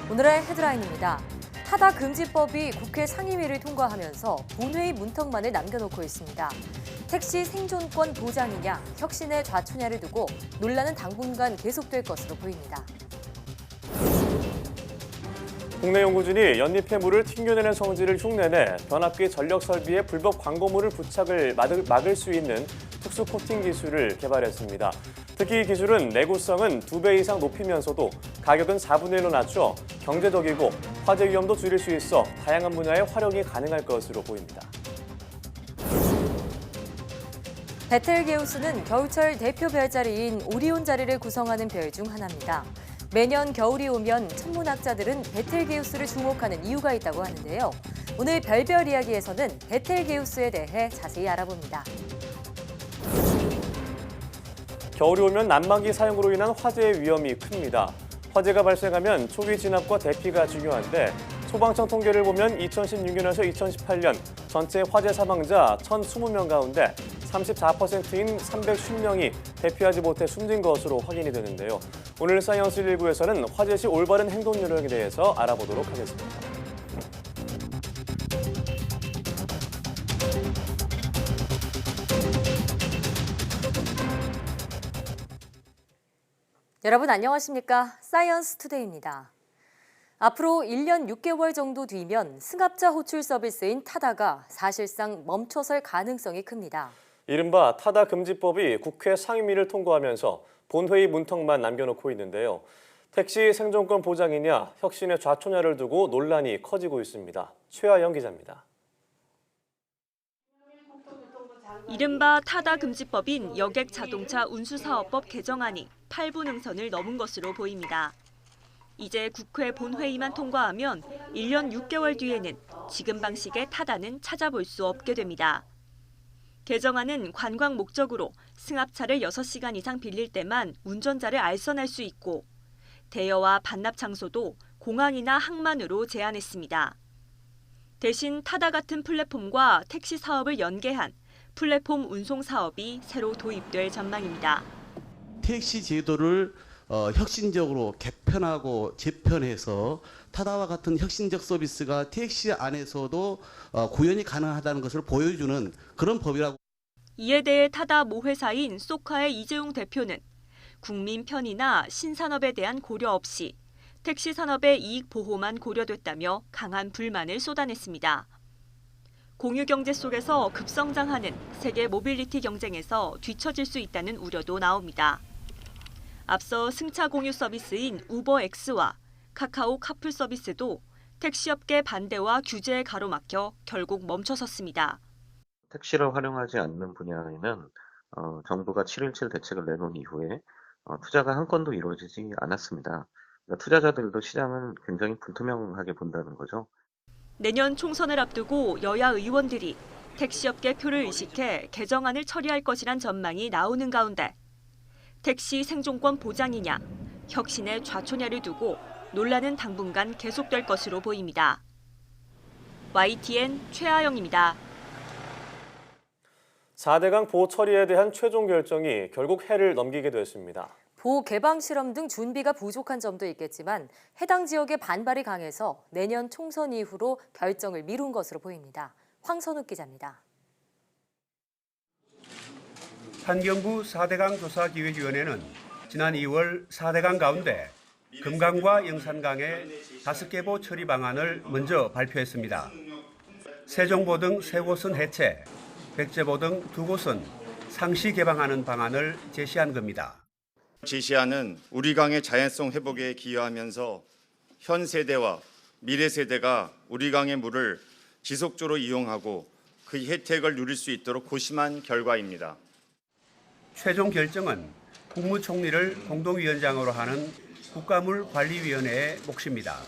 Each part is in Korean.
오늘의 헤드라인입니다. 타다 금지법이 국회 상임위를 통과하면서 본회의 문턱만을 남겨놓고 있습니다. 택시 생존권 보장이냐, 혁신의 좌초냐를 두고 논란은 당분간 계속될 것으로 보입니다. 국내 연구진이 연립해 물을 튕겨내는 성질을 흉내내 변압기 전력 설비에 불법 광고물을 부착을 막을 수 있는 특수 코팅 기술을 개발했습니다. 특히 이 기술은 내구성은 2배 이상 높이면서도 가격은 4분의 1로 낮춰 경제적이고 화재 위험도 줄일 수 있어 다양한 분야에 활용이 가능할 것으로 보입니다. 베텔게우스는 겨울철 대표 별자리인 오리온 자리를 구성하는 별 중 하나입니다. 매년 겨울이 오면 천문학자들은 베텔게우스를 주목하는 이유가 있다고 하는데요. 오늘 별별 이야기에서는 베텔게우스에 대해 자세히 알아봅니다. 겨울이 오면 난방기 사용으로 인한 화재의 위험이 큽니다. 화재가 발생하면 초기 진압과 대피가 중요한데 소방청 통계를 보면 2016년에서 2018년 전체 화재 사망자 1,020명 가운데 34%인 350명이 대피하지 못해 숨진 것으로 확인이 되는데요. 오늘 사이언스 1부에서는 화재 시 올바른 행동 요령에 대해서 알아보도록 하겠습니다. 여러분 안녕하십니까? 사이언스 투데이입니다. 앞으로 1년 6개월 정도 뒤면 승합차 호출 서비스인 타다가 사실상 멈춰설 가능성이 큽니다. 이른바 타다 금지법이 국회 상임위를 통과하면서 본회의 문턱만 남겨놓고 있는데요. 택시 생존권 보장이냐, 혁신의 좌초냐를 두고 논란이 커지고 있습니다. 최하영 기자입니다. 이른바 타다 금지법인 여객 자동차 운수사업법 개정안이 8부 능선을 넘은 것으로 보입니다. 이제 국회 본회의만 통과하면 1년 6개월 뒤에는 지금 방식의 타다는 찾아볼 수 없게 됩니다. 개정안은 관광 목적으로 승합차를 6시간 이상 빌릴 때만 운전자를 알선할 수 있고 대여와 반납 장소도 공항이나 항만으로 제한했습니다. 대신 타다 같은 플랫폼과 택시 사업을 연계한 플랫폼 운송 사업이 새로 도입될 전망입니다. 택시 제도를 혁신적으로 개편하고 재편해서 타다와 같은 혁신적 서비스가 택시 안에서도 구현이 가능하다는 것을 보여주는 그런 법이라고. 이에 대해 타다 모회사인 소카의 이재용 대표는 국민 편의나 신산업에 대한 고려 없이 택시 산업의 이익 보호만 고려됐다며 강한 불만을 쏟아냈습니다. 공유 경제 속에서 급성장하는 세계 모빌리티 경쟁에서 뒤처질 수 있다는 우려도 나옵니다. 앞서 승차 공유 서비스인 우버X와 카카오 카풀 서비스도 택시업계 반대와 규제에 가로막혀 결국 멈춰섰습니다. 택시를 활용하지 않는 분야에는 정부가 7.17 대책을 내놓은 이후에 투자가 한 건도 이루어지지 않았습니다. 그러니까 투자자들도 시장은 굉장히 불투명하게 본다는 거죠. 내년 총선을 앞두고 여야 의원들이 택시업계 표를 의식해 개정안을 처리할 것이란 전망이 나오는 가운데 택시 생존권 보장이냐, 혁신의 좌초냐를 두고 논란은 당분간 계속될 것으로 보입니다. YTN 최하영입니다. 4대강 보호 처리에 대한 최종 결정이 결국 해를 넘기게 됐습니다. 보호 개방 실험 등 준비가 부족한 점도 있겠지만 해당 지역의 반발이 강해서 내년 총선 이후로 결정을 미룬 것으로 보입니다. 황선욱 기자입니다. 환경부 4대강 조사기획위원회는 지난 2월 4대강 가운데 금강과 영산강의 5개 처리 방안을 먼저 발표했습니다. 세종보 등 3곳은 해체, 백제보 등 2곳은 상시 개방하는 방안을 제시한 겁니다. 제시하는 우리 강의 자연성 회복에 기여하면서 현 세대와 미래 세대가 우리 강의 물을 지속적으로 이용하고 그 혜택을 누릴 수 있도록 고심한 결과입니다. 최종 결정은 국무총리를 공동위원장으로 하는 국가물관리위원회의 몫입니다.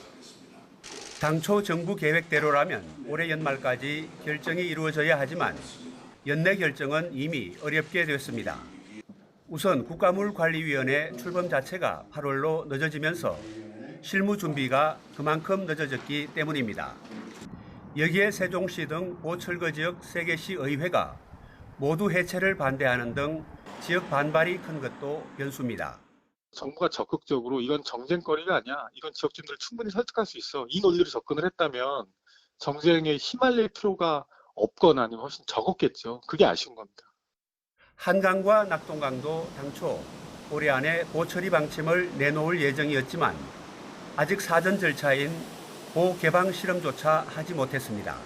당초 정부 계획대로라면 올해 연말까지 결정이 이루어져야 하지만 연내 결정은 이미 어렵게 됐습니다. 우선 국가물관리위원회 출범 자체가 8월로 늦어지면서 실무 준비가 그만큼 늦어졌기 때문입니다. 여기에 세종시 등 보철거 지역 3개 시 의회가 모두 해체를 반대하는 등 지역 반발이 큰 것도 변수입니다. 정부가 적극적으로 이건 정쟁거리가 아니야. 이건 지역 주민들을 충분히 설득할 수 있어. 이 논리로 접근을 했다면 정쟁에 휘말릴 필요가 없거나 아니면 훨씬 적었겠죠. 그게 아쉬운 겁니다. 한강과 낙동강도 당초 올해 안에 보처리 방침을 내놓을 예정이었지만 아직 사전 절차인 보개방 실험조차 하지 못했습니다.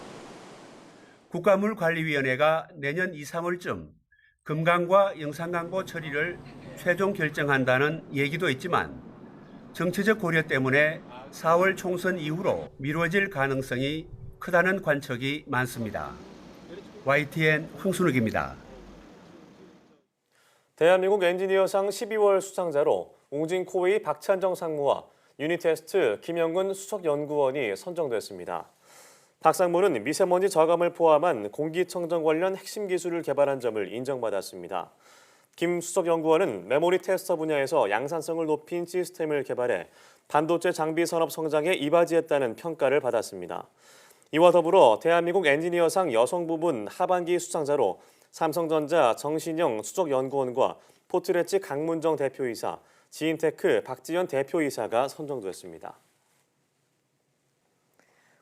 국가물관리위원회가 내년 2, 3월쯤 금강과 영산강보 처리를 최종 결정한다는 얘기도 있지만 정치적 고려 때문에 4월 총선 이후로 미뤄질 가능성이 크다는 관측이 많습니다. YTN 황순욱입니다. 대한민국 엔지니어상 12월 수상자로 웅진 코웨이 박찬정 상무와 유니테스트 김영근 수석연구원이 선정됐습니다. 박 상무는 미세먼지 저감을 포함한 공기청정 관련 핵심 기술을 개발한 점을 인정받았습니다. 김 수석연구원은 메모리 테스터 분야에서 양산성을 높인 시스템을 개발해 반도체 장비 산업 성장에 이바지했다는 평가를 받았습니다. 이와 더불어 대한민국 엔지니어상 여성 부분 하반기 수상자로 삼성전자 정신영 수석연구원과 포트레치 강문정 대표이사, 지인테크 박지연 대표이사가 선정됐습니다.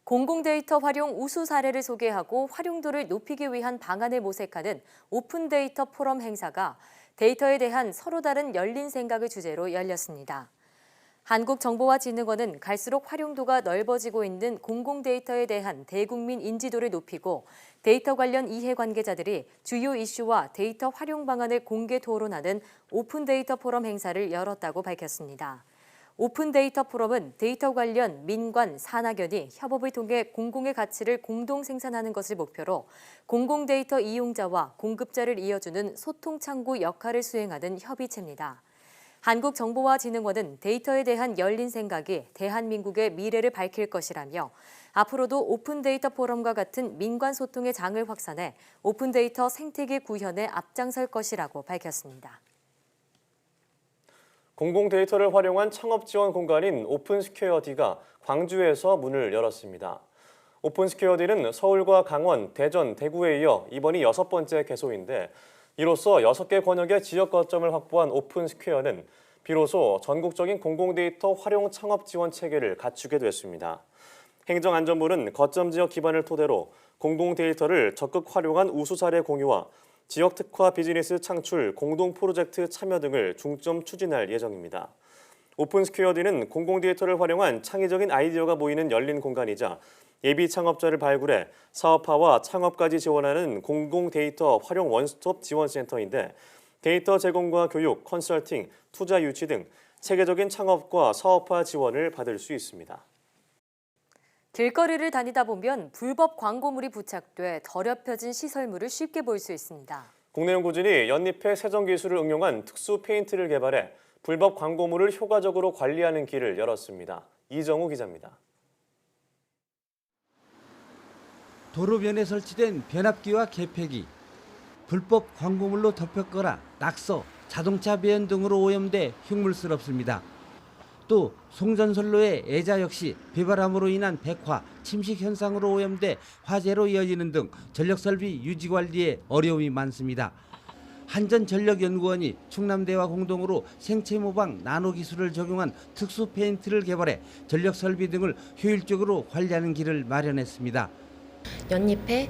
공공데이터 활용 우수 사례를 소개하고 활용도를 높이기 위한 방안을 모색하는 오픈데이터 포럼 행사가 데이터에 대한 서로 다른 열린 생각을 주제로 열렸습니다. 한국정보화진흥원은 갈수록 활용도가 넓어지고 있는 공공데이터에 대한 대국민 인지도를 높이고 데이터 관련 이해관계자들이 주요 이슈와 데이터 활용 방안을 공개 토론하는 오픈데이터 포럼 행사를 열었다고 밝혔습니다. 오픈데이터 포럼은 데이터 관련 민관, 산학연이 협업을 통해 공공의 가치를 공동 생산하는 것을 목표로 공공데이터 이용자와 공급자를 이어주는 소통 창구 역할을 수행하는 협의체입니다. 한국정보화진흥원은 데이터에 대한 열린 생각이 대한민국의 미래를 밝힐 것이라며 앞으로도 오픈데이터 포럼과 같은 민관 소통의 장을 확산해 오픈데이터 생태계 구현에 앞장설 것이라고 밝혔습니다. 공공데이터를 활용한 창업 지원 공간인 오픈스퀘어D가 광주에서 문을 열었습니다. 오픈스퀘어D는 서울과 강원, 대전, 대구에 이어 이번이 6번째 개소인데 이로써 6개 권역의 지역 거점을 확보한 오픈스퀘어는 비로소 전국적인 공공데이터 활용 창업 지원 체계를 갖추게 됐습니다. 행정안전부는 거점 지역 기반을 토대로 공공데이터를 적극 활용한 우수 사례 공유와 지역 특화 비즈니스 창출, 공동 프로젝트 참여 등을 중점 추진할 예정입니다. 오픈스퀘어D는 공공데이터를 활용한 창의적인 아이디어가 모이는 열린 공간이자 예비 창업자를 발굴해 사업화와 창업까지 지원하는 공공데이터 활용 원스톱 지원센터인데 데이터 제공과 교육, 컨설팅, 투자 유치 등 체계적인 창업과 사업화 지원을 받을 수 있습니다. 길거리를 다니다 보면 불법 광고물이 부착돼 더럽혀진 시설물을 쉽게 볼 수 있습니다. 국내 연구진이 연립해 세정 기술을 응용한 특수 페인트를 개발해 불법 광고물을 효과적으로 관리하는 길을 열었습니다. 이정우 기자입니다. 도로변에 설치된 변압기와 개폐기, 불법 광고물로 덮였거나 낙서, 자동차 배연 등으로 오염돼 흉물스럽습니다. 또 송전선로의 애자 역시 비바람으로 인한 백화, 침식 현상으로 오염돼 화재로 이어지는 등 전력설비 유지관리에 어려움이 많습니다. 한전전력연구원이 충남대와 공동으로 생체 모방 나노 기술을 적용한 특수 페인트를 개발해 전력설비 등을 효율적으로 관리하는 길을 마련했습니다. 연잎에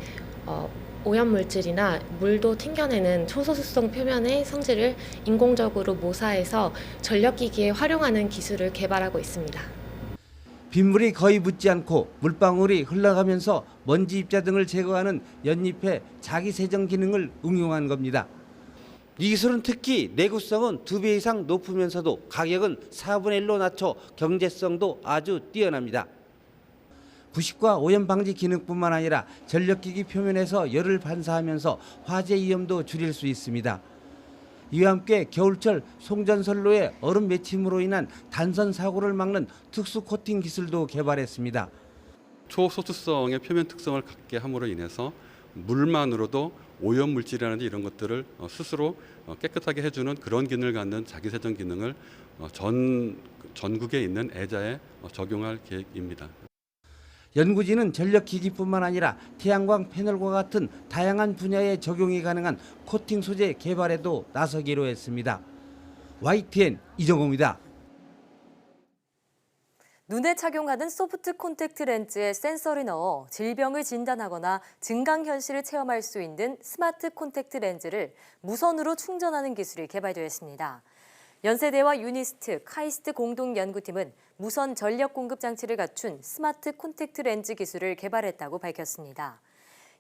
오염물질이나 물도 튕겨내는 초소수성 표면의 성질을 인공적으로 모사해서 전력기기에 활용하는 기술을 개발하고 있습니다. 빗물이 거의 묻지 않고 물방울이 흘러가면서 먼지 입자 등을 제거하는 연잎의 자기세정 기능을 응용한 겁니다. 이 기술은 특히 내구성은 2배 이상 높으면서도 가격은 4분의 1로 낮춰 경제성도 아주 뛰어납니다. 부식과 오염 방지 기능뿐만 아니라 전력기기 표면에서 열을 반사하면서 화재 위험도 줄일 수 있습니다. 이와 함께 겨울철 송전선로의 얼음 맺힘으로 인한 단선 사고를 막는 특수 코팅 기술도 개발했습니다. 초소수성의 표면 특성을 갖게 함으로 인해서 물만으로도 오염 물질이라든지 이런 것들을 스스로 깨끗하게 해주는 그런 기능을 갖는 자기세정 기능을 전국에 있는 애자에 적용할 계획입니다. 연구진은 전력기기뿐만 아니라 태양광 패널과 같은 다양한 분야에 적용이 가능한 코팅 소재 개발에도 나서기로 했습니다. YTN 이정호입니다. 눈에 착용하는 소프트 콘택트 렌즈에 센서를 넣어 질병을 진단하거나 증강현실을 체험할 수 있는 스마트 콘택트 렌즈를 무선으로 충전하는 기술이 개발되었습니다. 연세대와 유니스트, 카이스트 공동연구팀은 무선 전력 공급 장치를 갖춘 스마트 콘택트 렌즈 기술을 개발했다고 밝혔습니다.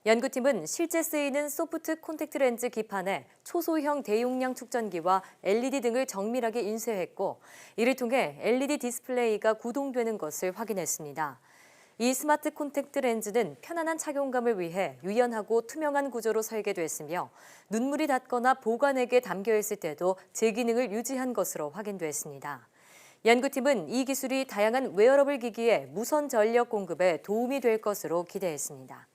연구팀은 실제 쓰이는 소프트 콘택트 렌즈 기판에 초소형 대용량 축전기와 LED 등을 정밀하게 인쇄했고 이를 통해 LED 디스플레이가 구동되는 것을 확인했습니다. 이 스마트 콘택트 렌즈는 편안한 착용감을 위해 유연하고 투명한 구조로 설계됐으며 눈물이 닿거나 보관액에 담겨있을 때도 제 기능을 유지한 것으로 확인됐습니다. 연구팀은 이 기술이 다양한 웨어러블 기기의 무선 전력 공급에 도움이 될 것으로 기대했습니다.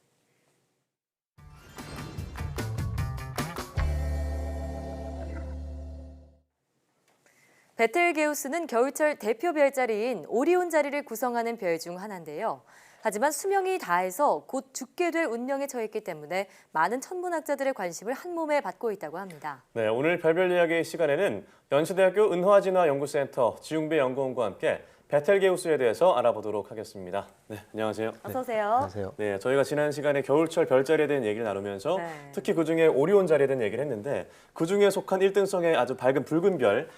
베텔게우스는 겨울철 대표 별자리인 오리온 자리를 구성하는 별 중 하나인데요. 하지만 수명이 다해서 곧 죽게 될 운명에 처했기 때문에 많은 천문학자들의 관심을 한몸에 받고 있다고 합니다. 네, 오늘 별별 이야기 시간에는 연세대학교 은화진화연구센터 지웅배 연구원과 함께 베텔게우스에 대해서 알아보도록 하겠습니다. 네, 안녕하세요. 어서 오세요. 안녕하세요. 네, 저희가 지난 시간에 겨울철 별자리에 대한 얘기를 나누면서 특히 그중에 오리온 자리에 대한 얘기를 했는데 그중에 속한 1등성의 아주 밝은 붉은 별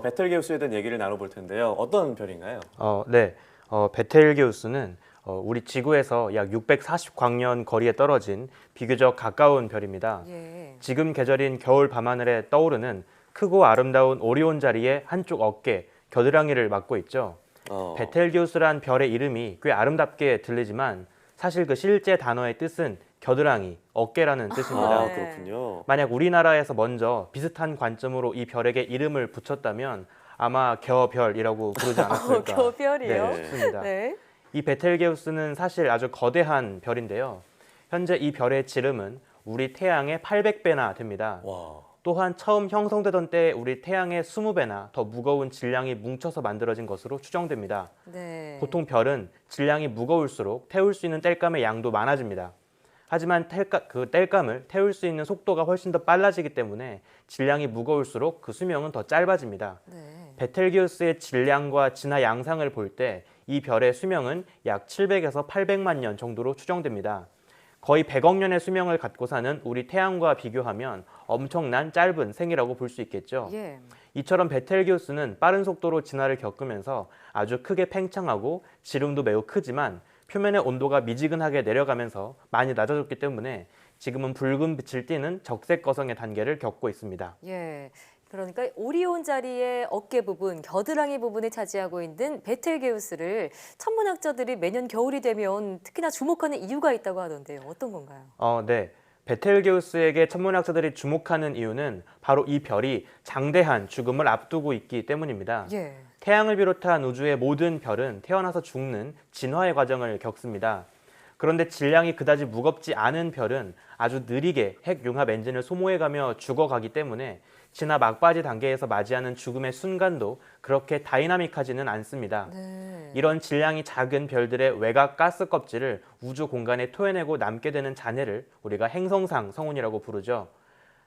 베텔게우스에 대한 얘기를 나눠볼 텐데요. 어떤 별인가요? 네, 베텔게우스는 우리 지구에서 약 640광년 거리에 떨어진 비교적 가까운 별입니다. 지금 계절인 겨울 밤하늘에 떠오르는 크고 아름다운 오리온 자리의 한쪽 어깨, 겨드랑이를 맡고 있죠. 베텔게우스란 별의 이름이 꽤 아름답게 들리지만 사실 그 실제 단어의 뜻은 겨드랑이, 어깨라는 뜻입니다. 그렇군요. 만약 우리나라에서 먼저 비슷한 관점으로 이 별에게 이름을 붙였다면 아마 겨별이라고 부르지 않았을까. 겨별이요? 네, 싶습니다. 네. 이 베텔게우스는 사실 아주 거대한 별인데요. 현재 이 별의 지름은 우리 태양의 800배나 됩니다. 와. 또한 처음 형성되던 때 우리 태양의 20배나 더 무거운 질량이 뭉쳐서 만들어진 것으로 추정됩니다. 네. 보통 별은 질량이 무거울수록 태울 수 있는 땔감의 양도 많아집니다. 하지만 그 땔감을 태울 수 있는 속도가 훨씬 더 빨라지기 때문에 질량이 무거울수록 그 수명은 더 짧아집니다. 네. 베텔게우스의 질량과 진화 양상을 볼 때 이 별의 수명은 약 700에서 800만 년 정도로 추정됩니다. 거의 100억 년의 수명을 갖고 사는 우리 태양과 비교하면 엄청난 짧은 생이라고 볼 수 있겠죠. 이처럼 베텔게우스는 빠른 속도로 진화를 겪으면서 아주 크게 팽창하고 지름도 매우 크지만 표면의 온도가 미지근하게 내려가면서 많이 낮아졌기 때문에 지금은 붉은 빛을 띠는 적색 거성의 단계를 겪고 있습니다. 그러니까 오리온 자리의 어깨 부분, 겨드랑이 부분을 차지하고 있는 베텔게우스를 천문학자들이 매년 겨울이 되면 특히나 주목하는 이유가 있다고 하던데요. 어떤 건가요? 네. 베텔게우스에게 천문학자들이 주목하는 이유는 바로 이 별이 장대한 죽음을 앞두고 있기 때문입니다. 태양을 비롯한 우주의 모든 별은 태어나서 죽는 진화의 과정을 겪습니다. 그런데 질량이 그다지 무겁지 않은 별은 아주 느리게 핵융합 엔진을 소모해가며 죽어가기 때문에 진화 막바지 단계에서 맞이하는 죽음의 순간도 그렇게 다이나믹하지는 않습니다. 이런 질량이 작은 별들의 외곽 가스 껍질을 우주 공간에 토해내고 남게 되는 잔해를 우리가 행성상 성운이라고 부르죠.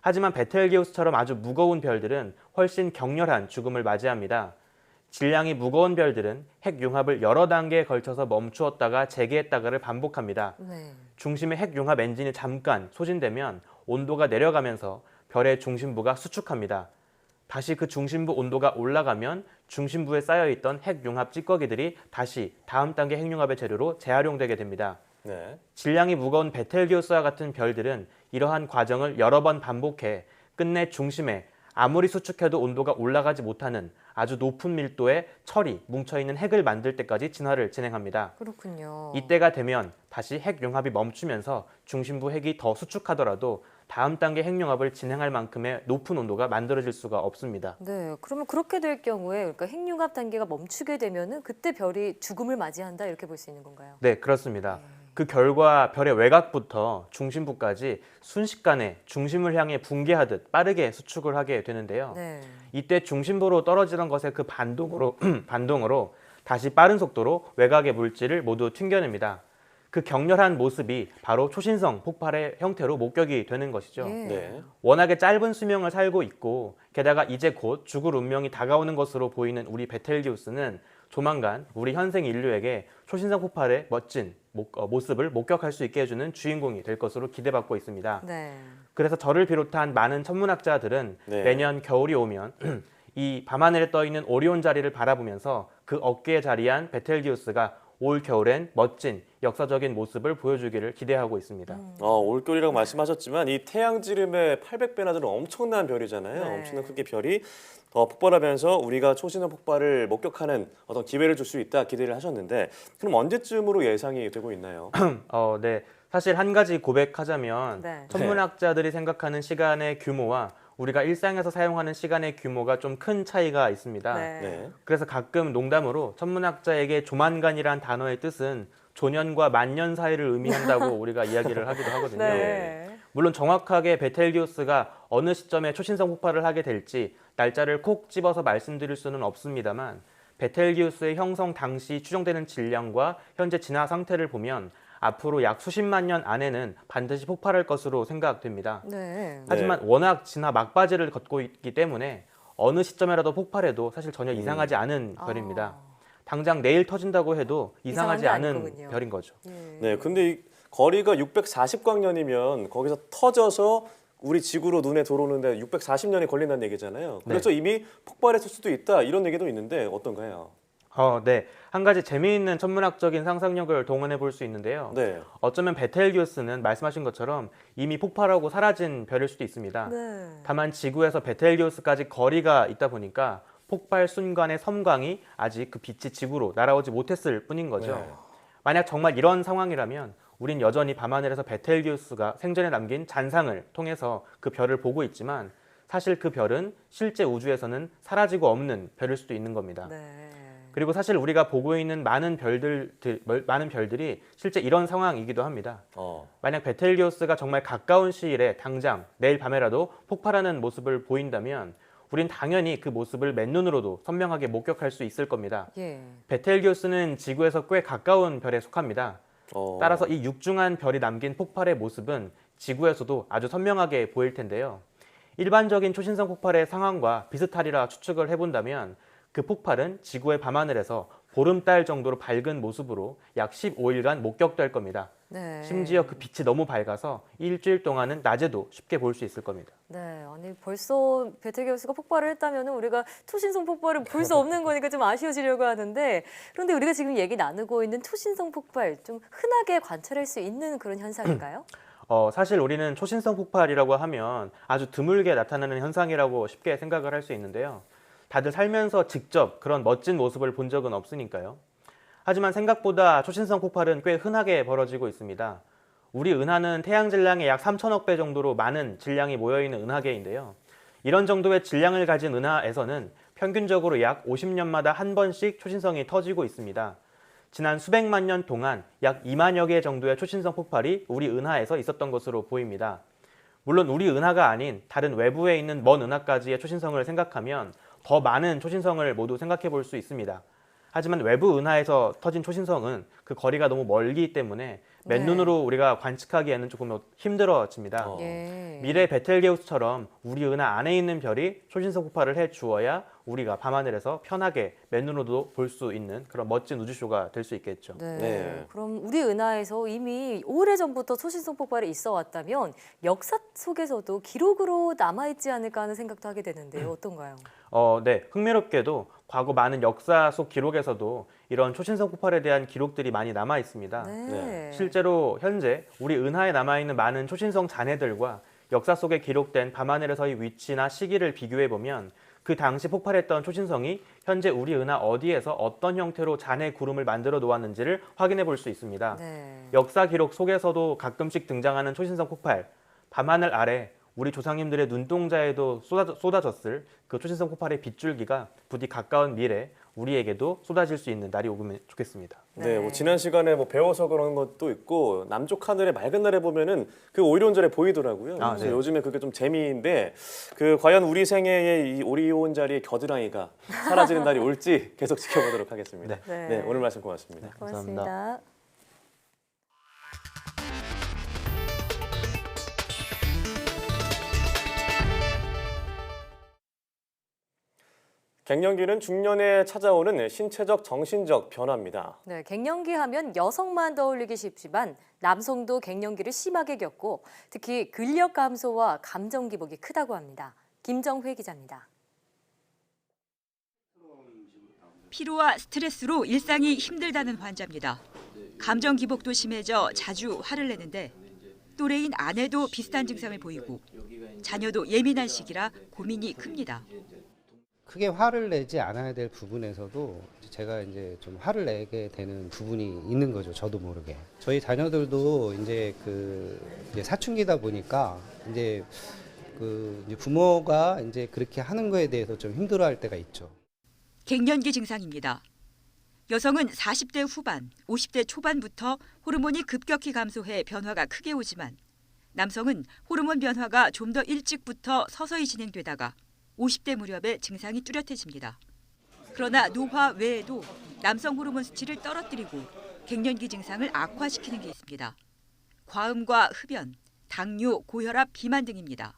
하지만 베텔게우스처럼 아주 무거운 별들은 훨씬 격렬한 죽음을 맞이합니다. 질량이 무거운 별들은 핵융합을 여러 단계에 걸쳐서 멈추었다가 재개했다가를 반복합니다. 중심의 핵융합 엔진이 잠깐 소진되면 온도가 내려가면서 별의 중심부가 수축합니다. 다시 그 중심부 온도가 올라가면 중심부에 쌓여있던 핵융합 찌꺼기들이 다시 다음 단계 핵융합의 재료로 재활용되게 됩니다. 질량이 무거운 베텔게우스와 같은 별들은 이러한 과정을 여러 번 반복해 끝내 중심에 아무리 수축해도 온도가 올라가지 못하는 아주 높은 밀도의 철이 뭉쳐있는 핵을 만들 때까지 진화를 진행합니다. 그렇군요. 이때가 되면 다시 핵융합이 멈추면서 중심부 핵이 더 수축하더라도 다음 단계 핵융합을 진행할 만큼의 높은 온도가 만들어질 수가 없습니다. 네, 그러면 그렇게 될 경우에 그러니까 핵융합 단계가 멈추게 되면은 그때 별이 죽음을 맞이한다 이렇게 볼 수 있는 건가요? 네, 그렇습니다. 그 결과 별의 외곽부터 중심부까지 순식간에 중심을 향해 붕괴하듯 빠르게 수축을 하게 되는데요. 이때 중심부로 떨어지던 것의 그 반동으로 다시 빠른 속도로 외곽의 물질을 모두 튕겨냅니다. 그 격렬한 모습이 바로 초신성 폭발의 형태로 목격이 되는 것이죠. 네. 워낙에 짧은 수명을 살고 있고 게다가 이제 곧 죽을 운명이 다가오는 것으로 보이는 우리 베텔기우스는 조만간 우리 현생 인류에게 초신성 폭발의 멋진 모습을 목격할 수 있게 해주는 주인공이 될 것으로 기대받고 있습니다. 네. 그래서 저를 비롯한 많은 천문학자들은 네. 매년 겨울이 오면 이 밤하늘에 떠있는 오리온 자리를 바라보면서 그 어깨에 자리한 베텔기우스가 올 겨울엔 멋진 역사적인 모습을 보여주기를 기대하고 있습니다. 올겨울이라고 말씀하셨지만 이 태양지름의 800배나 되는 엄청난 별이잖아요. 네. 엄청난 크기 별이 더 폭발하면서 우리가 초신성 폭발을 목격하는 어떤 기회를 줄 수 있다 기대를 하셨는데 그럼 언제쯤으로 예상이 되고 있나요? 네. 사실 한 가지 고백하자면 네. 천문학자들이 생각하는 시간의 규모와 우리가 일상에서 사용하는 시간의 규모가 좀 큰 차이가 있습니다. 네. 네. 그래서 가끔 농담으로 천문학자에게 조만간이란 단어의 뜻은 조년과 만년 사이를 의미한다고 우리가 이야기를 하기도 하거든요. 네. 물론 정확하게 베텔기우스가 어느 시점에 초신성 폭발을 하게 될지 날짜를 콕 집어서 말씀드릴 수는 없습니다만 베텔기우스의 형성 당시 추정되는 질량과 현재 진화 상태를 보면 앞으로 약 수십만 년 안에는 반드시 폭발할 것으로 생각됩니다. 네. 하지만 워낙 진화 막바지를 걷고 있기 때문에 어느 시점에라도 폭발해도 사실 전혀 이상하지 않은 별입니다. 당장 내일 터진다고 해도 이상하지 이상한 게 않은 아니거군요. 별인 거죠. 네, 근데 이 거리가 640광년이면 거기서 터져서 우리 지구로 눈에 들어오는데 640년이 걸린다는 얘기잖아요. 그래서 이미 폭발했을 수도 있다 이런 얘기도 있는데 어떤가요? 네. 한 가지 재미있는 천문학적인 상상력을 동원해 볼 수 있는데요. 네. 어쩌면 베텔기우스는 말씀하신 것처럼 이미 폭발하고 사라진 별일 수도 있습니다. 네. 다만 지구에서 베텔기우스까지 거리가 있다 보니까 폭발 순간의 섬광이 아직 그 빛이 지구로 날아오지 못했을 뿐인 거죠. 네. 만약 정말 이런 상황이라면 우린 여전히 밤하늘에서 베텔기우스가 생전에 남긴 잔상을 통해서 그 별을 보고 있지만 사실 그 별은 실제 우주에서는 사라지고 없는 별일 수도 있는 겁니다. 네. 그리고 사실 우리가 보고 있는 많은 별들이 실제 이런 상황이기도 합니다. 만약 베텔기우스가 정말 가까운 시일에 당장 내일 밤에라도 폭발하는 모습을 보인다면 우린 당연히 그 모습을 맨눈으로도 선명하게 목격할 수 있을 겁니다. 예. 베텔기우스는 지구에서 꽤 가까운 별에 속합니다. 따라서 이 육중한 별이 남긴 폭발의 모습은 지구에서도 아주 선명하게 보일 텐데요. 일반적인 초신성 폭발의 상황과 비슷하리라 추측을 해본다면 그 폭발은 지구의 밤하늘에서 보름달 정도로 밝은 모습으로 약 15일간 목격될 겁니다. 네. 심지어 그 빛이 너무 밝아서 일주일 동안은 낮에도 쉽게 볼 수 있을 겁니다. 네, 아니 벌써 베텔기우스가 폭발을 했다면 우리가 초신성 폭발을 볼 수 없는 거니까 좀 아쉬워지려고 하는데 그런데 우리가 지금 얘기 나누고 있는 초신성 폭발 좀 흔하게 관찰할 수 있는 그런 현상인가요? 사실 우리는 초신성 폭발이라고 하면 아주 드물게 나타나는 현상이라고 쉽게 생각을 할 수 있는데요. 다들 살면서 직접 그런 멋진 모습을 본 적은 없으니까요. 하지만 생각보다 초신성 폭발은 꽤 흔하게 벌어지고 있습니다. 우리 은하는 태양 질량의 약 3천억 배 정도로 많은 질량이 모여있는 은하계인데요. 이런 정도의 질량을 가진 은하에서는 평균적으로 약 50년마다 한 번씩 초신성이 터지고 있습니다. 지난 수백만 년 동안 약 2만여 개 정도의 초신성 폭발이 우리 은하에서 있었던 것으로 보입니다. 물론 우리 은하가 아닌 다른 외부에 있는 먼 은하까지의 초신성을 생각하면 더 많은 초신성을 모두 생각해 볼 수 있습니다. 하지만 외부 은하에서 터진 초신성은 그 거리가 너무 멀기 때문에 맨눈으로 우리가 관측하기에는 조금 힘들어집니다. 미래 베텔게우스처럼 우리 은하 안에 있는 별이 초신성 폭발을 해 주어야 우리가 밤하늘에서 편하게 맨눈으로도 볼 수 있는 그런 멋진 우주쇼가 될 수 있겠죠. 네. 그럼 우리 은하에서 이미 오래전부터 초신성 폭발이 있어 왔다면 역사 속에서도 기록으로 남아있지 않을까 하는 생각도 하게 되는데요. 어떤가요? 네. 흥미롭게도 과거 많은 역사 속 기록에서도 이런 초신성 폭발에 대한 기록들이 많이 남아 있습니다. 실제로 현재 우리 은하에 남아있는 많은 초신성 잔해들과 역사 속에 기록된 밤하늘에서의 위치나 시기를 비교해 보면 그 당시 폭발했던 초신성이 현재 우리 은하 어디에서 어떤 형태로 잔해 구름을 만들어 놓았는지를 확인해 볼 수 있습니다. 역사 기록 속에서도 가끔씩 등장하는 초신성 폭발, 밤하늘 아래 우리 조상님들의 눈동자에도 쏟아졌을 그 초신성 폭발의 빗줄기가 부디 가까운 미래 우리에게도 쏟아질 수 있는 날이 오면 좋겠습니다. 네, 뭐 지난 시간에 배워서 그런 것도 있고 남쪽 하늘에 맑은 날에 보면은 그 오리온자리 보이더라고요. 그래서 요즘에 그게 좀 재미인데 과연 우리 생애의 이 오리온 자리의 겨드랑이가 사라지는 날이 올지 계속 지켜보도록 하겠습니다. 네, 오늘 말씀 고맙습니다. 고맙습니다. 갱년기는 중년에 찾아오는 신체적, 정신적 변화입니다. 네, 갱년기 하면 여성만 떠올리기 쉽지만 남성도 갱년기를 심하게 겪고 특히 근력 감소와 감정 기복이 크다고 합니다. 김정회 기자입니다. 피로와 스트레스로 일상이 힘들다는 환자입니다. 감정 기복도 심해져 자주 화를 내는데 또래인 아내도 비슷한 증상을 보이고 자녀도 예민한 시기라 고민이 큽니다. 크게 화를 내지 않아야 될 부분에서도 제가 이제 좀 화를 내게 되는 부분이 있는 거죠. 저도 모르게. 저희 자녀들도 이제 이제 사춘기다 보니까 이제 이제 부모가 이제 그렇게 하는 거에 대해서 좀 힘들어할 때가 있죠. 갱년기 증상입니다. 여성은 40대 후반, 50대 초반부터 호르몬이 급격히 감소해 변화가 크게 오지만 남성은 호르몬 변화가 좀 더 일찍부터 서서히 진행되다가 50대 무렵에 증상이 뚜렷해집니다. 그러나 노화 외에도 남성 호르몬 수치를 떨어뜨리고 갱년기 증상을 악화시키는 게 있습니다. 과음과 흡연, 당뇨, 고혈압, 비만 등입니다.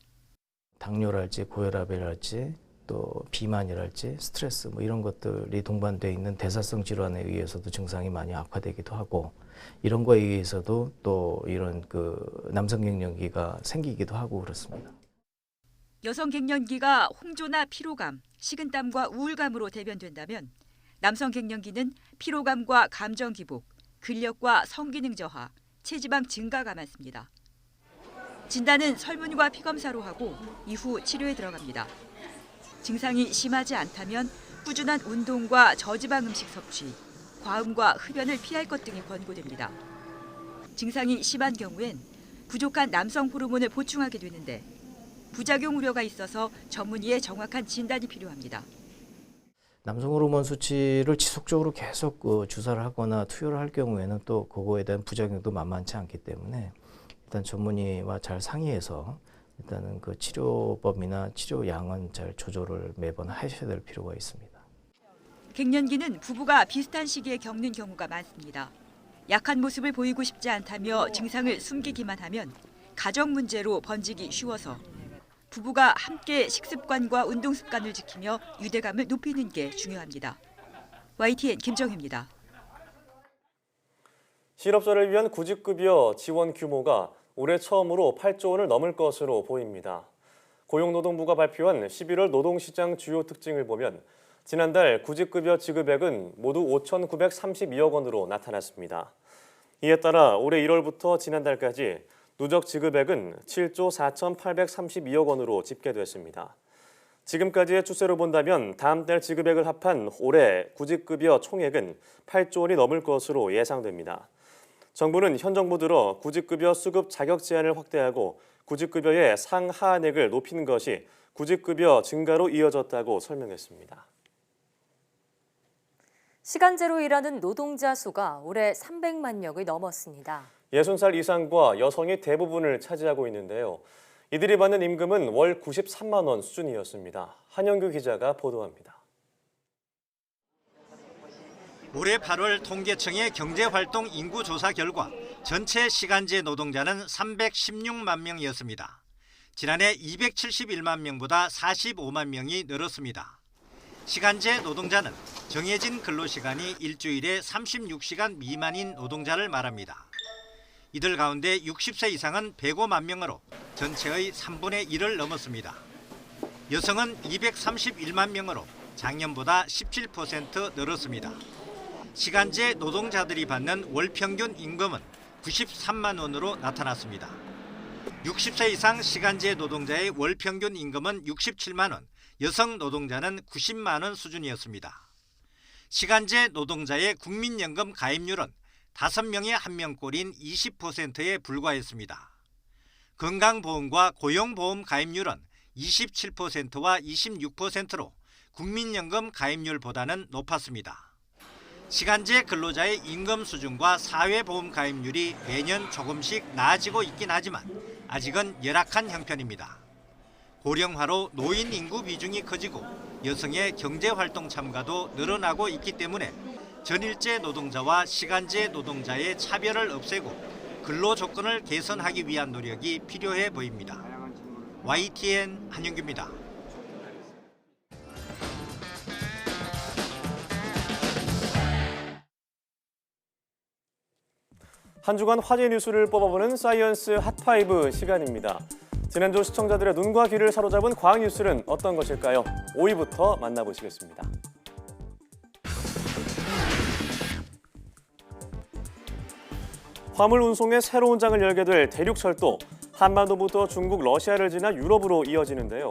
당뇨랄지 고혈압이랄지 또 비만이랄지 스트레스 이런 것들이 동반되어 있는 대사성 질환에 의해서도 증상이 많이 악화되기도 하고 이런 거에 의해서도 또 이런 남성 갱년기가 생기기도 하고 그렇습니다. 여성 갱년기가 홍조나 피로감, 식은땀과 우울감으로 대변된다면 남성 갱년기는 피로감과 감정 기복, 근력과 성기능 저하, 체지방 증가가 많습니다. 진단은 설문과 피검사로 하고 이후 치료에 들어갑니다. 증상이 심하지 않다면 꾸준한 운동과 저지방 음식 섭취, 과음과 흡연을 피할 것 등이 권고됩니다. 증상이 심한 경우엔 부족한 남성 호르몬을 보충하게 되는데 부작용 우려가 있어서 전문의의 정확한 진단이 필요합니다. 남성 호르몬 수치를 지속적으로 계속 주사를 하거나 투여를 할 경우에는 또 그거에 대한 부작용도 만만치 않기 때문에 일단 전문의와 잘 상의해서 일단은 치료법이나 치료량은 잘 조절을 매번 하셔야 될 필요가 있습니다. 갱년기는 부부가 비슷한 시기에 겪는 경우가 많습니다. 약한 모습을 보이고 싶지 않다며 증상을 숨기기만 하면 가정 문제로 번지기 쉬워서 부부가 함께 식습관과 운동 습관을 지키며 유대감을 높이는 게 중요합니다. YTN 김정희입니다. 실업자를 위한 구직급여 지원 규모가 올해 처음으로 8조 원을 넘을 것으로 보입니다. 고용노동부가 발표한 11월 노동시장 주요 특징을 보면 지난달 구직급여 지급액은 모두 5,932억 원으로 나타났습니다. 이에 따라 올해 1월부터 지난달까지 누적 지급액은 7조 4,832억 원으로 집계됐습니다. 지금까지의 추세로 본다면 다음 달 지급액을 합한 올해 구직급여 총액은 8조 원이 넘을 것으로 예상됩니다. 정부는 현 정부 들어 구직급여 수급 자격 제한을 확대하고 구직급여의 상하한액을 높이는 것이 구직급여 증가로 이어졌다고 설명했습니다. 시간제로 일하는 노동자 수가 올해 300만 명을 넘었습니다. 60살 이상과 여성이 대부분을 차지하고 있는데요. 이들이 받는 임금은 월 93만 원 수준이었습니다. 한영규 기자가 보도합니다. 올해 8월 통계청의 경제활동 인구조사 결과 전체 시간제 노동자는 316만 명이었습니다. 지난해 271만 명보다 45만 명이 늘었습니다. 시간제 노동자는 정해진 근로시간이 일주일에 36시간 미만인 노동자를 말합니다. 이들 가운데 60세 이상은 105만 명으로 전체의 3분의 1을 넘었습니다. 여성은 231만 명으로 작년보다 17% 늘었습니다. 시간제 노동자들이 받는 월 평균 임금은 93만 원으로 나타났습니다. 60세 이상 시간제 노동자의 월 평균 임금은 67만 원, 여성 노동자는 90만 원 수준이었습니다. 시간제 노동자의 국민연금 가입률은 5명에 1명꼴인 20%에 불과했습니다. 건강보험과 고용보험 가입률은 27%와 26%로 국민연금 가입률보다는 높았습니다. 시간제 근로자의 임금 수준과 사회보험 가입률이 매년 조금씩 나아지고 있긴 하지만 아직은 열악한 형편입니다. 고령화로 노인 인구 비중이 커지고 여성의 경제활동 참가도 늘어나고 있기 때문에 전일제 노동자와 시간제 노동자의 차별을 없애고 근로 조건을 개선하기 위한 노력이 필요해 보입니다. YTN 한영규입니다. 한 주간 화제 뉴스를 뽑아보는 사이언스 핫5 시간입니다. 지난주 시청자들의 눈과 귀를 사로잡은 과학 뉴스는 어떤 것일까요? 5위부터 만나보시겠습니다. 화물 운송의 새로운 장을 열게 될 대륙철도, 한반도부터 중국, 러시아를 지나 유럽으로 이어지는데요.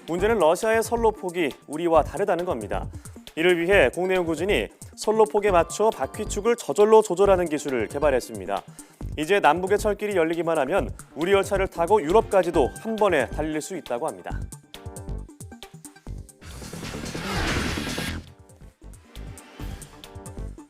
문제는 러시아의 선로폭이 우리와 다르다는 겁니다. 이를 위해 국내 연구진이 선로폭에 맞춰 바퀴축을 저절로 조절하는 기술을 개발했습니다. 이제 남북의 철길이 열리기만 하면 우리 열차를 타고 유럽까지도 한 번에 달릴 수 있다고 합니다.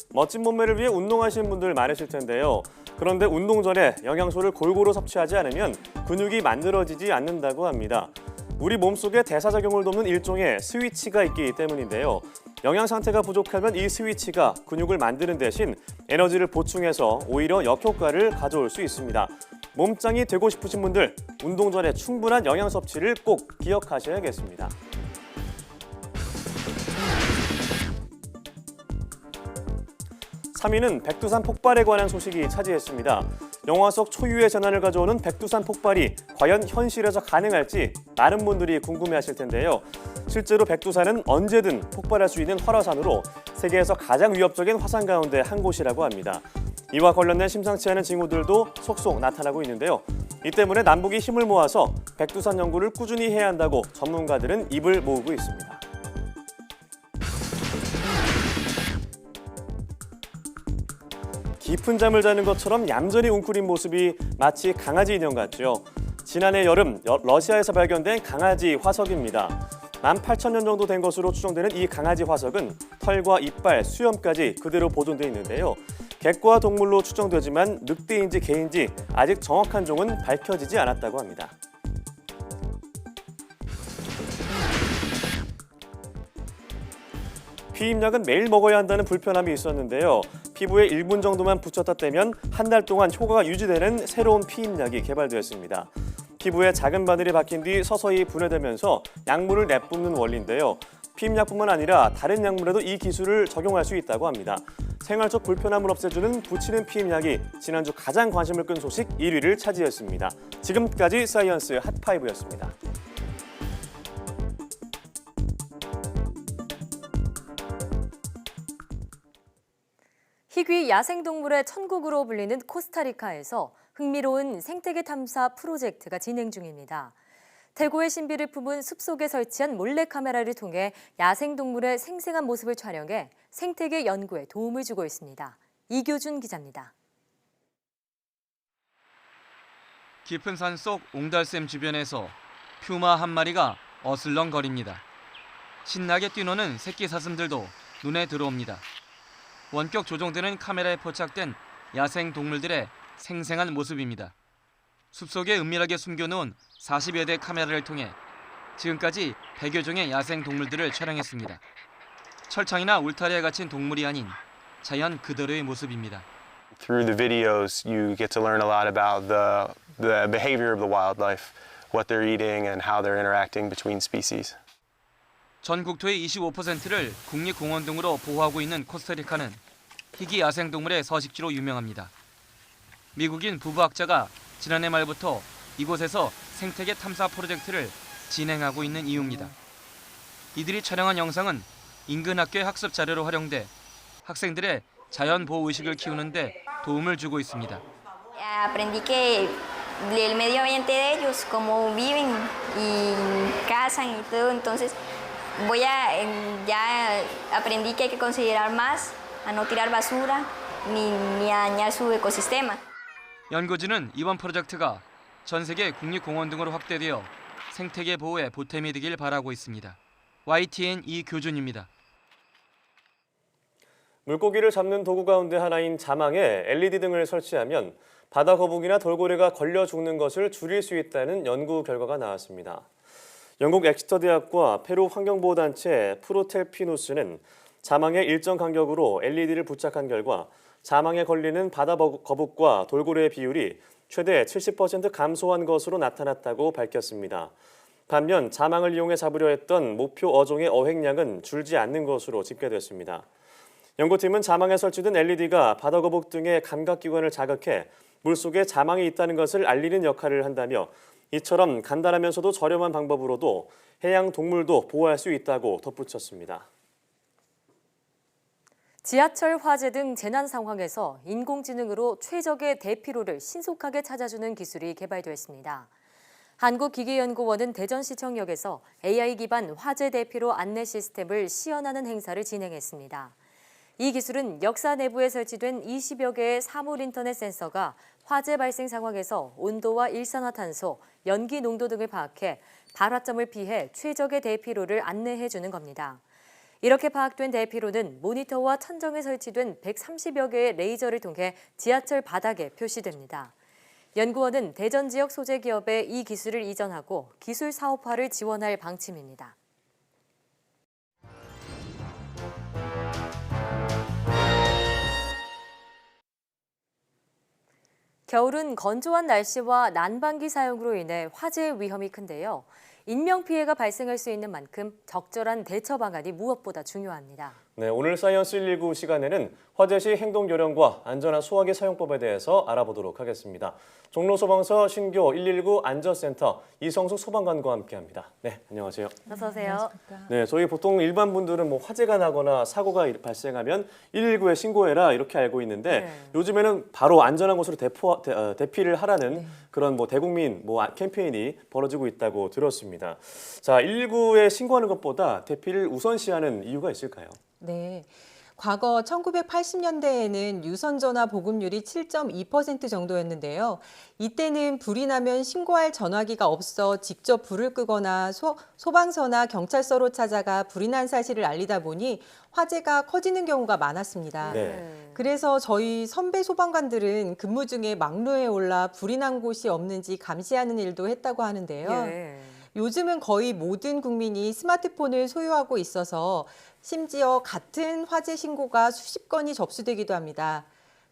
멋진 몸매를 위해 운동하시는 분들 많으실 텐데요. 그런데 운동 전에 영양소를 골고루 섭취하지 않으면 근육이 만들어지지 않는다고 합니다. 우리 몸속에 대사작용을 돕는 일종의 스위치가 있기 때문인데요. 영양 상태가 부족하면 이 스위치가 근육을 만드는 대신 에너지를 보충해서 오히려 역효과를 가져올 수 있습니다. 몸짱이 되고 싶으신 분들, 운동 전에 충분한 영양 섭취를 꼭 기억하셔야겠습니다. 3위는 백두산 폭발에 관한 소식이 차지했습니다. 영화 속 초유의 재난을 가져오는 백두산 폭발이 과연 현실에서 가능할지 많은 분들이 궁금해하실 텐데요. 실제로 백두산은 언제든 폭발할 수 있는 활화산으로 세계에서 가장 위협적인 화산 가운데 한 곳이라고 합니다. 이와 관련된 심상치 않은 징후들도 속속 나타나고 있는데요. 이 때문에 남북이 힘을 모아서 백두산 연구를 꾸준히 해야 한다고 전문가들은 입을 모으고 있습니다. 깊은 잠을 자는 것처럼 얌전히 웅크린 모습이 마치 강아지 인형 같죠. 지난해 여름 러시아에서 발견된 강아지 화석입니다. 18,000년 정도 된 것으로 추정되는 이 강아지 화석은 털과 이빨, 수염까지 그대로 보존돼 있는데요. 객과 동물로 추정되지만 늑대인지 개인지 아직 정확한 종은 밝혀지지 않았다고 합니다. 피임약은 매일 먹어야 한다는 불편함이 있었는데요. 피부에 1분 정도만 붙였다 떼면 한 달 동안 효과가 유지되는 새로운 피임약이 개발되었습니다. 피부에 작은 바늘이 박힌 뒤 서서히 분해되면서 약물을 내뿜는 원리인데요. 피임약뿐만 아니라 다른 약물에도 이 기술을 적용할 수 있다고 합니다. 생활 속 불편함을 없애주는 붙이는 피임약이 지난주 가장 관심을 끈 소식 1위를 차지했습니다. 지금까지 사이언스 핫5였습니다. 희귀 야생동물의 천국으로 불리는 코스타리카에서 흥미로운 생태계 탐사 프로젝트가 진행 중입니다. 태고의 신비를 품은 숲속에 설치한 몰래카메라를 통해 야생동물의 생생한 모습을 촬영해 생태계 연구에 도움을 주고 있습니다. 이교준 기자입니다. 깊은 산속 옹달샘 주변에서 퓨마 한 마리가 어슬렁거립니다. 신나게 뛰노는 새끼 사슴들도 눈에 들어옵니다. 원격 조종되는 카메라에 포착된 야생 동물들의 생생한 모습입니다. 숲속에 은밀하게 숨겨놓은 40여 대 카메라를 통해 지금까지 100여 종의 야생 동물들을 촬영했습니다. 철창이나 울타리에 갇힌 동물이 아닌 자연 그대로의 모습입니다. Through the videos, you get to learn a lot about the behavior of the wildlife, what they're eating and how they're interacting between species. 전 국토의 25%를 국립공원 등으로 보호하고 있는 코스타리카는 희귀 야생동물의 서식지로 유명합니다. 미국인 부부학자가 지난해 말부터 이곳에서 생태계 탐사 프로젝트를 진행하고 있는 이유입니다. 이들이 촬영한 영상은 인근 학교의 학습 자료로 활용돼 학생들의 자연 보호 의식을 키우는데 도움을 주고 있습니다. Aprendí que el medio ambiente de ellos, cómo viven y cazan y todo, entonces ya aprendí que hay que considerar más a no tirar basura ni a dañar su ecosistema. 연구진은 이번 프로젝트가 전 세계 국립공원 등으로 확대되어 생태계 보호에 보탬이 되길 바라고 있습니다. YTN 이교준입니다. 물고기를 잡는 도구 가운데 하나인 자망에 LED 등을 설치하면 바다 거북이나 돌고래가 걸려 죽는 것을 줄일 수 있다는 연구 결과가 나왔습니다. 영국 엑스터 대학과 페루 환경보호단체 프로텔피누스는 자망에 일정 간격으로 LED를 부착한 결과 자망에 걸리는 바다 거북과 돌고래의 비율이 최대 70% 감소한 것으로 나타났다고 밝혔습니다. 반면 자망을 이용해 잡으려 했던 목표 어종의 어획량은 줄지 않는 것으로 집계됐습니다. 연구팀은 자망에 설치된 LED가 바다거북 등의 감각기관을 자극해 물속에 자망이 있다는 것을 알리는 역할을 한다며 이처럼 간단하면서도 저렴한 방법으로도 해양 동물도 보호할 수 있다고 덧붙였습니다. 지하철 화재 등 재난 상황에서 인공지능으로 최적의 대피로를 신속하게 찾아주는 기술이 개발됐습니다. 한국기계연구원은 대전시청역에서 AI 기반 화재 대피로 안내 시스템을 시연하는 행사를 진행했습니다. 이 기술은 역사 내부에 설치된 20여 개의 사물 인터넷 센서가 화재 발생 상황에서 온도와 일산화탄소, 연기 농도 등을 파악해 발화점을 피해 최적의 대피로를 안내해주는 겁니다. 이렇게 파악된 대피로는 모니터와 천정에 설치된 130여 개의 레이저를 통해 지하철 바닥에 표시됩니다. 연구원은 대전 지역 소재 기업에 이 기술을 이전하고 기술 사업화를 지원할 방침입니다. 겨울은 건조한 날씨와 난방기 사용으로 인해 화재의 위험이 큰데요. 인명피해가 발생할 수 있는 만큼 적절한 대처 방안이 무엇보다 중요합니다. 네, 오늘 사이언스 119 시간에는 화재 시 행동 요령과 안전한 소화기 사용법에 대해서 알아보도록 하겠습니다. 종로소방서 신교 119 안전센터 이성숙 소방관과 함께합니다. 네, 안녕하세요. 어서 오세요. 네, 저희 보통 일반 분들은 뭐 화재가 나거나 사고가 발생하면 119에 신고해라 이렇게 알고 있는데 요즘에는 바로 안전한 곳으로 대피를 하라는 그런 뭐 대국민 캠페인이 벌어지고 있다고 들었습니다. 자, 119에 신고하는 것보다 대피를 우선시하는 이유가 있을까요? 네. 과거 1980년대에는 유선전화 보급률이 7.2% 정도였는데요. 이때는 불이 나면 신고할 전화기가 없어 직접 불을 끄거나 소방서나 경찰서로 찾아가 불이 난 사실을 알리다 보니 화재가 커지는 경우가 많았습니다. 그래서 저희 선배 소방관들은 근무 중에 막루에 올라 불이 난 곳이 없는지 감시하는 일도 했다고 하는데요. 요즘은 거의 모든 국민이 스마트폰을 소유하고 있어서 심지어 같은 화재 신고가 수십 건이 접수되기도 합니다.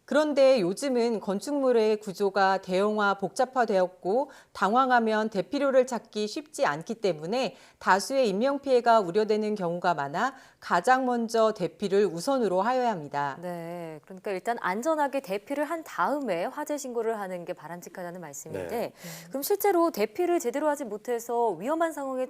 그런데 요즘은 건축물의 구조가 대형화, 복잡화되었고 당황하면 대피로를 찾기 쉽지 않기 때문에 다수의 인명피해가 우려되는 경우가 많아 가장 먼저 대피를 우선으로 하여야 합니다. 네, 그러니까 일단 안전하게 대피를 한 다음에 화재 신고를 하는 게 바람직하다는 말씀인데 그럼 실제로 대피를 제대로 하지 못해서 위험한 상황에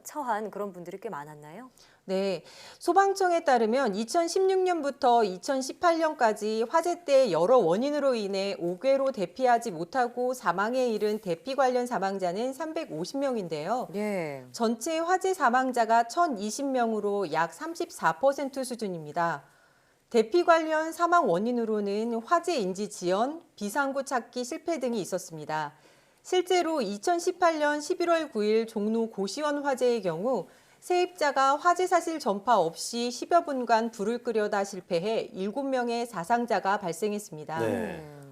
처한 그런 분들이 꽤 많았나요? 네, 소방청에 따르면 2016년부터 2018년까지 화재 때 여러 원인으로 인해 5궤로 대피하지 못하고 사망에 이른 대피 관련 사망자는 350명인데요. 전체 화재 사망자가 1,020명으로 약 34% 수준입니다. 대피 관련 사망 원인으로는 화재 인지 지연, 비상구 찾기 실패 등이 있었습니다. 실제로 2018년 11월 9일 종로 고시원 화재의 경우 세입자가 화재 사실 전파 없이 10여 분간 불을 끄려다 실패해 7명의 사상자가 발생했습니다.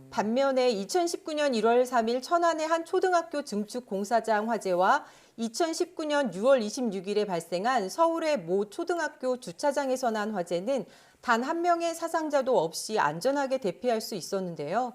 반면에 2019년 1월 3일 천안의 한 초등학교 증축 공사장 화재와 2019년 6월 26일에 발생한 서울의 모 초등학교 주차장에서 난 화재는 단 한 명의 사상자도 없이 안전하게 대피할 수 있었는데요.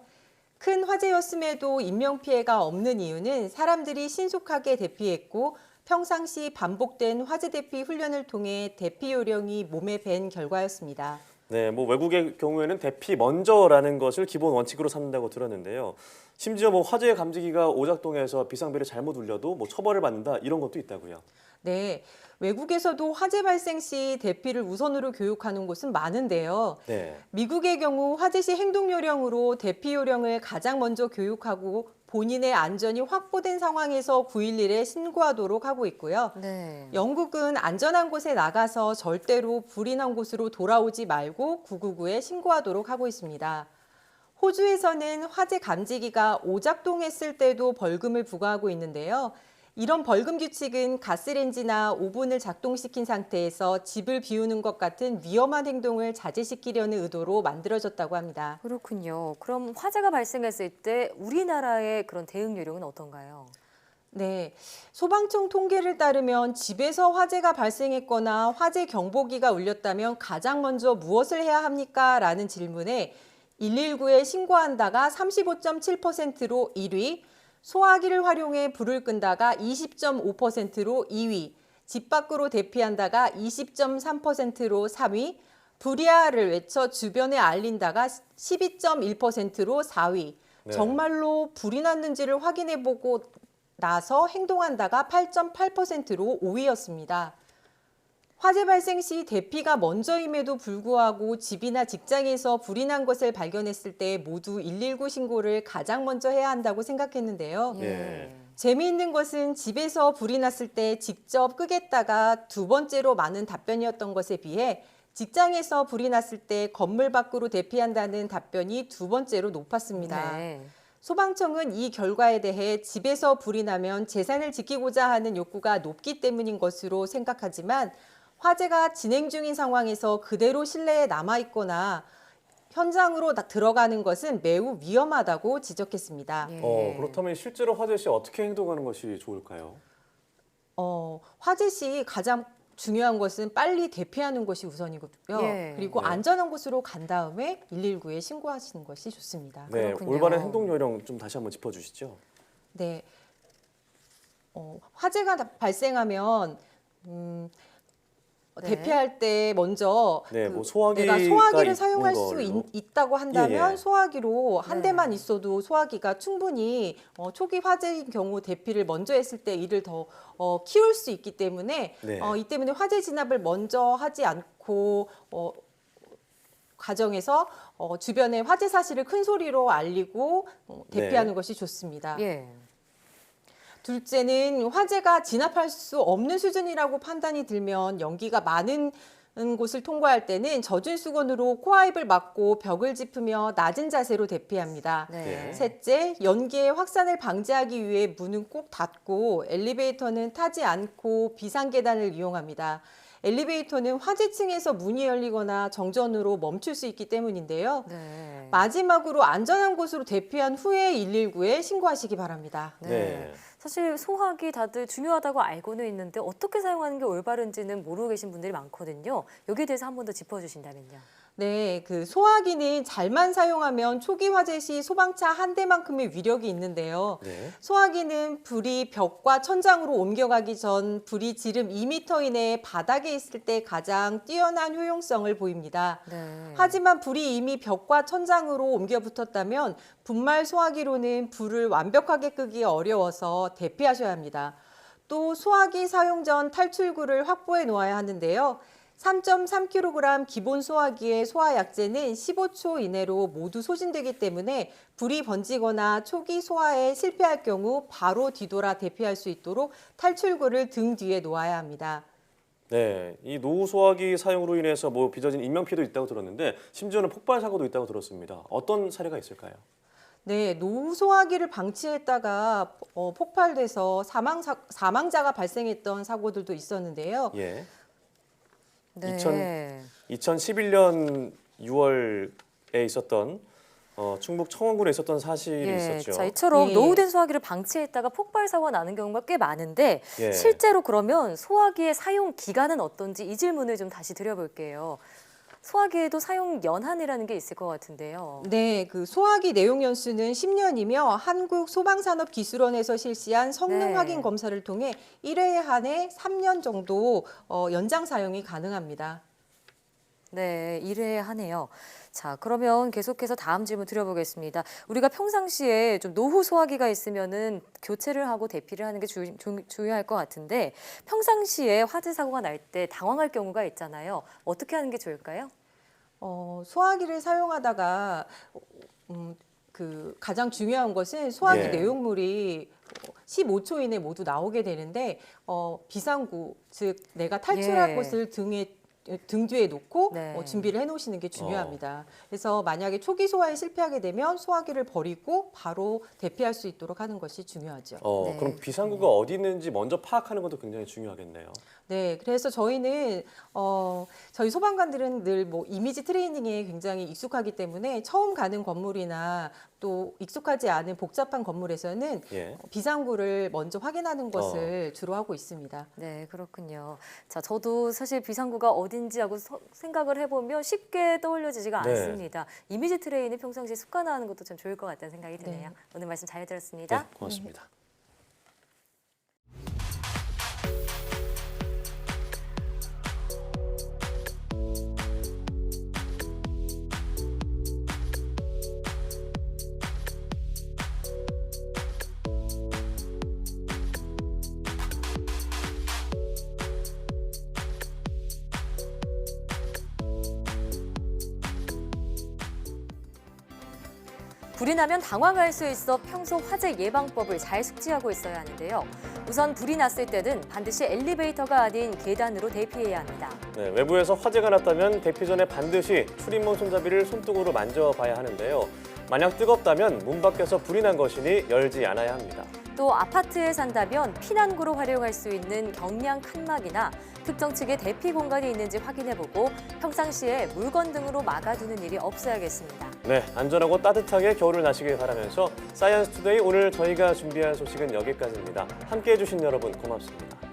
큰 화재였음에도 인명피해가 없는 이유는 사람들이 신속하게 대피했고 평상시 반복된 화재 대피 훈련을 통해 대피 요령이 몸에 밴 결과였습니다. 네, 뭐 외국의 경우에는 대피 먼저라는 것을 기본 원칙으로 삼는다고 들었는데요. 심지어 뭐 화재 감지기가 오작동해서 비상벨을 잘못 울려도 뭐 처벌을 받는다 이런 것도 있다고요. 네, 외국에서도 화재 발생 시 대피를 우선으로 교육하는 곳은 많은데요. 미국의 경우 화재 시 행동 요령으로 대피 요령을 가장 먼저 교육하고 본인의 안전이 확보된 상황에서 911에 신고하도록 하고 있고요. 영국은 안전한 곳에 나가서 절대로 불이 난 곳으로 돌아오지 말고 999에 신고하도록 하고 있습니다. 호주에서는 화재 감지기가 오작동했을 때도 벌금을 부과하고 있는데요. 이런 벌금 규칙은 가스레인지나 오븐을 작동시킨 상태에서 집을 비우는 것 같은 위험한 행동을 자제시키려는 의도로 만들어졌다고 합니다. 그렇군요. 그럼 화재가 발생했을 때 우리나라의 그런 대응 요령은 어떤가요? 네, 소방청 통계를 따르면 집에서 화재가 발생했거나 화재 경보기가 울렸다면 가장 먼저 무엇을 해야 합니까? 라는 질문에 119에 신고한다가 35.7%로 1위, 소화기를 활용해 불을 끈다가 20.5%로 2위, 집 밖으로 대피한다가 20.3%로 3위, 불이야를 외쳐 주변에 알린다가 12.1%로 4위. 네. 정말로 불이 났는지를 확인해보고 나서 행동한다가 8.8%로 5위였습니다. 화재 발생 시 대피가 먼저임에도 불구하고 집이나 직장에서 불이 난 것을 발견했을 때 모두 119 신고를 가장 먼저 해야 한다고 생각했는데요. 예. 재미있는 것은 집에서 불이 났을 때 직접 끄겠다가 두 번째로 많은 답변이었던 것에 비해 직장에서 불이 났을 때 건물 밖으로 대피한다는 답변이 두 번째로 높았습니다. 네. 소방청은 이 결과에 대해 집에서 불이 나면 재산을 지키고자 하는 욕구가 높기 때문인 것으로 생각하지만 화재가 진행 중인 상황에서 그대로 실내에 남아있거나 현장으로 들어가는 것은 매우 위험하다고 지적했습니다. 그렇다면 실제로 화재 시 어떻게 행동하는 것이 좋을까요? 화재 시 가장 중요한 것은 빨리 대피하는 것이 우선이거든요. 그리고 네. 안전한 곳으로 간 다음에 119에 신고하시는 것이 좋습니다. 네, 그렇군요. 올바른 행동 요령 좀 다시 한번 짚어주시죠. 네, 화재가 발생하면 대피할 때 먼저 네, 그 뭐 소화기가 내가 소화기를 있는 사용할 수 걸로. 있다고 한다면 예. 소화기로 한 네. 대만 있어도 소화기가 충분히 초기 화재인 경우 대피를 먼저 했을 때 이를 더 키울 수 있기 때문에 네. 이 때문에 화재 진압을 먼저 하지 않고 가정에서 주변에 화재 사실을 큰 소리로 알리고 대피하는 네. 것이 좋습니다. 예. 둘째는 화재가 진압할 수 없는 수준이라고 판단이 들면 연기가 많은 곳을 통과할 때는 젖은 수건으로 코와입을 막고 벽을 짚으며 낮은 자세로 대피합니다. 네. 셋째, 연기의 확산을 방지하기 위해 문은 꼭 닫고 엘리베이터는 타지 않고 비상계단을 이용합니다. 엘리베이터는 화재층에서 문이 열리거나 정전으로 멈출 수 있기 때문인데요. 네. 마지막으로 안전한 곳으로 대피한 후에 119에 신고하시기 바랍니다. 네. 사실 소화기 다들 중요하다고 알고는 있는데 어떻게 사용하는 게 올바른지는 모르고 계신 분들이 많거든요. 여기에 대해서 한 번 더 짚어주신다면요. 네, 그 소화기는 잘만 사용하면 초기 화재 시 소방차 한 대만큼의 위력이 있는데요. 네. 소화기는 불이 벽과 천장으로 옮겨가기 전 불이 지름 2m 이내에 바닥에 있을 때 가장 뛰어난 효용성을 보입니다. 네. 하지만 불이 이미 벽과 천장으로 옮겨 붙었다면 분말 소화기로는 불을 완벽하게 끄기 어려워서 대피하셔야 합니다. 또 소화기 사용 전 탈출구를 확보해 놓아야 하는데요. 3.3kg 기본 소화기의 소화약제는 15초 이내로 모두 소진되기 때문에 불이 번지거나 초기 소화에 실패할 경우 바로 뒤돌아 대피할 수 있도록 탈출구를 등 뒤에 놓아야 합니다. 네, 이 노후 소화기 사용으로 인해서 뭐 빚어진 인명피해도 있다고 들었는데 심지어는 폭발 사고도 있다고 들었습니다. 어떤 사례가 있을까요? 네, 노후 소화기를 방치했다가 폭발돼서 사망자가 발생했던 사고들도 있었는데요. 예. 네. 2011년 6월에 있었던 충북 청원군에 있었던 사실이 있었죠. 자, 이처럼 노후된 소화기를 방치했다가 폭발 사고가 나는 경우가 꽤 많은데 예. 실제로 그러면 소화기의 사용 기간은 어떤지 이 질문을 좀 다시 드려볼게요. 소화기에도 사용 연한이라는 게 있을 것 같은데요. 네, 그 소화기 내용 연수는 10년이며 한국소방산업기술원에서 실시한 성능 네. 확인 검사를 통해 1회에 한해 3년 정도 연장 사용이 가능합니다. 네, 1회에 하네요. 자, 그러면 계속해서 다음 질문 드려보겠습니다. 우리가 평상시에 좀 노후 소화기가 있으면은 교체를 하고 대피를 하는 게 중요할 것 같은데 평상시에 화재 사고가 날 때 당황할 경우가 있잖아요. 어떻게 하는 게 좋을까요? 소화기를 사용하다가 그 가장 중요한 것은 소화기 예. 내용물이 15초 이내 모두 나오게 되는데 비상구, 즉 내가 탈출할 곳을 등 뒤에 놓고 네. 준비를 해놓으시는 게 중요합니다. 그래서 만약에 초기 소화에 실패하게 되면 소화기를 버리고 바로 대피할 수 있도록 하는 것이 중요하죠. 네. 그럼 비상구가 어디 있는지 먼저 파악하는 것도 굉장히 중요하겠네요. 네, 그래서 저희는 저희 소방관들은 늘 뭐 이미지 트레이닝에 굉장히 익숙하기 때문에 처음 가는 건물이나 또 익숙하지 않은 복잡한 건물에서는 예. 비상구를 먼저 확인하는 것을 주로 하고 있습니다. 네, 그렇군요. 자, 저도 사실 비상구가 어딘지 하고 생각을 해보면 쉽게 떠올려지지가 네. 않습니다. 이미지 트레이닝 평상시에 습관화하는 것도 참 좋을 것 같다는 생각이 드네요. 오늘 말씀 잘 들었습니다. 네, 고맙습니다. 불이 나면 당황할 수 있어 평소 화재 예방법을 잘 숙지하고 있어야 하는데요. 우선 불이 났을 때는 반드시 엘리베이터가 아닌 계단으로 대피해야 합니다. 네, 외부에서 화재가 났다면 대피 전에 반드시 출입문 손잡이를 손등으로 만져봐야 하는데요. 만약 뜨겁다면 문 밖에서 불이 난 것이니 열지 않아야 합니다. 또 아파트에 산다면 피난구로 활용할 수 있는 경량 칸막이나 특정 측의 대피 공간이 있는지 확인해보고 평상시에 물건 등으로 막아두는 일이 없어야겠습니다. 네, 안전하고 따뜻하게 겨울을 나시길 바라면서 사이언스 투데이 오늘 저희가 준비한 소식은 여기까지입니다. 함께해 주신 여러분 고맙습니다.